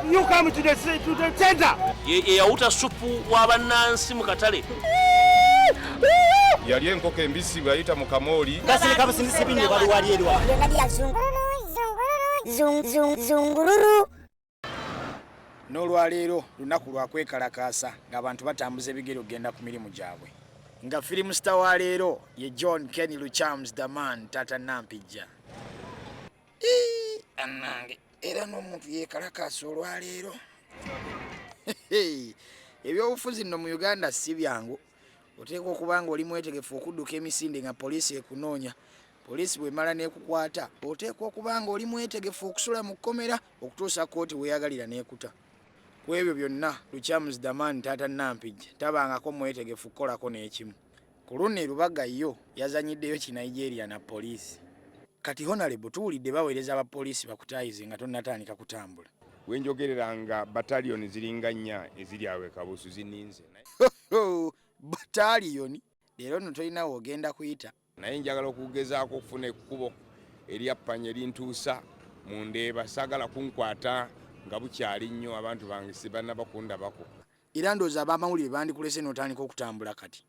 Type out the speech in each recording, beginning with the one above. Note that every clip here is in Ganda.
You come to the center. Ye yauta supu w'abannansi mu katale. Yali enkoko embisi bwayita mu kamoli. Gasile kaba sindisi binne bali wali elwa. Zungururu. N'olwaleero lunaku lwa kwekalakaasa ng'abantu batambuza ebigere okugenda ku mirimu gyabwe. Nga firimu star wa leero ye John Kenny Luchams the man Tata Nampijja. Annange era n'omuntu yeekalakaasa olwaleero. Ebyobufuzi nno mu Uganda si byangu. Oteekwa okuba ng'oli mwetegefu okudduka emisinde nga poliisi ekunoonya. Poliisi bw'emala n'ekukwata oteekwa okuba ng'oli mwetegefu okusula mu kkomera okutuusa kooti weeyagalira n'ekuta. Ku ebyo byonna Luchams the man Tata Nampijja tabangako mwetegefu kukolako n'ekimu. Ku luno Lubaga yo yazanyiddeyo Kinigeria na poliisi. Kati Honorable tuwulidde baweereza abapoliisi bakutaayize nga tonnatandika kutambula. Wenjogereranga battalion ziringa 4 eziri awe Kabusu zininze. Battalion leero nno tolina w'ogenda kuyita. Naye njagala okugezaako okufuna ekkubo eryappanya erintuusa mu Ndeeba saagala kunkwata nga bukyali nnyo abantu bange sibanna bakundabako. Era ndowooza ab'amawulire bandikulese n'otandika okutambula kati.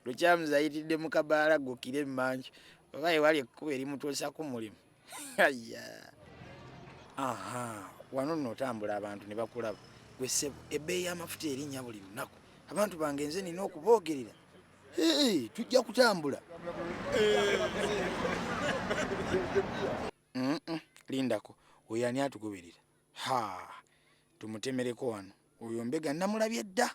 Luchams ayitidde mu kabaala gukire emmanju oba ewali ekkubo erimutuusa ku mulimu. Aha, wano nno otambula abantu ne bakulaba. Gwe ssebo ebbeeyi y'amafuta erinnya buli lunaku. Abantu bange nze nina okuboogerera. Tujja kutambula. Lindako oyo ani atugoberera? Tumutemereko wano oyo mbega namulabye dda.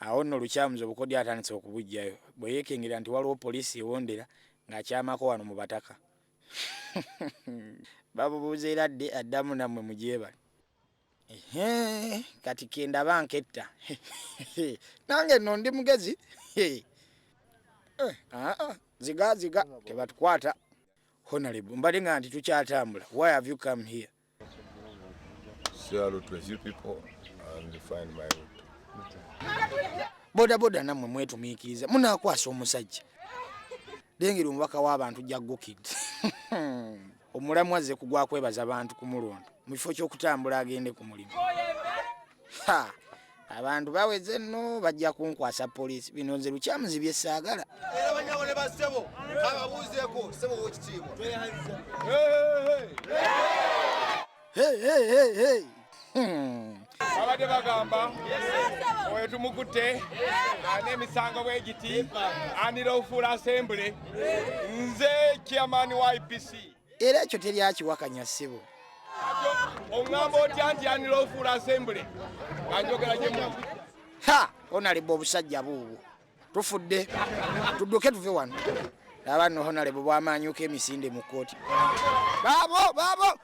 Awo nno Luchams obukodyo atandise okubujjayo bwe yeekengera nti waliwo poliisi ewondera ng'akyamako wano mu bataka. Babubuuza era dde addamu nammwe mugyebale. Kati kendaba nketta. Nange nno ndi mugezi. Ziga tebatukwata. Honorable mbadde nga nti tukyatambula. Why have you come here? Say hello to a few people and find my route. Boda nammwe mwetumiikiriza munaakwasa omusajja. Lengera omubaka w'abantu jaggukidde. Omulamu azze kugwa kwebaza abantu ku mulondo mu kifo ky'okutambula agende ku mulimu. Abantu baweze nno bajja kunkwasa poliisi. Bino nze Luchams bye saagala. Era banyabone bassebo ababuuzeeko ssebo w'ekitiibwa. Babadde bagamba oyo tumukutte n'emisango bwegiti Unlawful Assembly nze chairman wa IPC. Era ekyo teri akiwakanya ssebo. Oŋŋamba otya nti Unlawful Assembly kanjogera gye mu. Honorable obusajja buubwo. Tufudde. Tudduke tuve wano. Laba nno Honorable bw'amaanyuka emisinde mu kkooti. Baabo!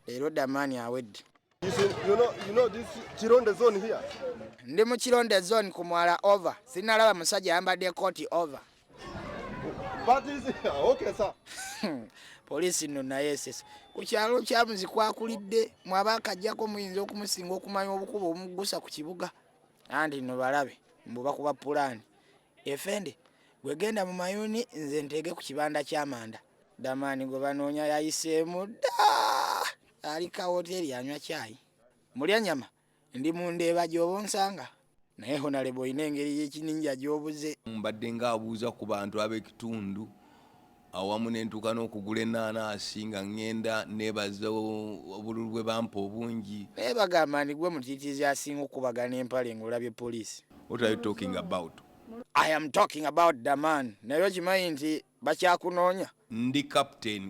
Leero Damani awedde. You know this Chironde zone here? Ndi mu Chironde zone ku mwala over. Sinnalaba musajja ayambadde kooti over. But is okay, sir. Poliisi nno naye esese. Ku kyalo kya Muzikwakulidde mwaba akajjako muyinza okumusinga okumanya obukubo omuggusa ku kibuga. Anti nno balabe mbuba kuba pulaani. Efende gwegenda mu mayuni nze ntege ku kibanda ky'amanda. Damani gwe banoonya yayiseemu dda. Ali ka hoteri anywa caayi. Mulya nyama ndi mu Ndeeba gy'oba onsanga. Naye Honorable oyina engeri y'ekininja gy'obuze. Mbadde ng'abuuza ku bantu ab'ekitundu awamu n'entuuka n'okugula ennaanasi nga ŋŋenda neebaza obululu bwe bampa obungi. Naye bagamba nti gwe mutiitiizi asinga okubagana empale ng'olabye poliisi. What are you talking about? I am talking about the man. Naye okimanyi nti bakyakunoonya? Ndi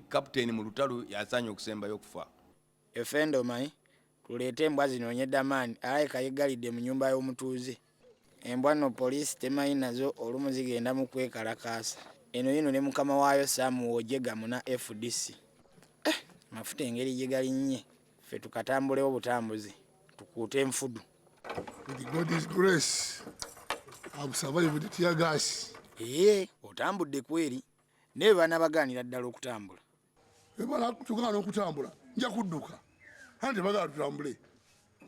kapiteeni mu lutalo yasaanye okusembayo okufa. Efende omanyi tuleete embwa zinoonye Damani alayika yeggalidde mu nnyumba y'omutuuze. Embwa nno poliisi temanyi nazo olumu zigenda mu kwekalakaasa. Eno yino ne mukama waayo Samuwojega muna FDC. Mafuta engeri gye gali nnye. Ffe tukatambulewo butambuzi. Tukuute enfudu. With God's grace, I've survived the tear gas. Otambudde kweri. Naye banabagaanira ddala okutambula. Ebala tugaana okutambula. Nja kudduka. Anti bagala tutambule.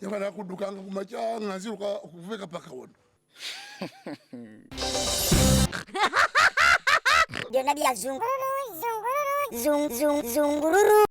Yabala kuddukanga ku makya nga nziruka okuveeka paka wano. Byonna bya zungururu zungururu zungururu.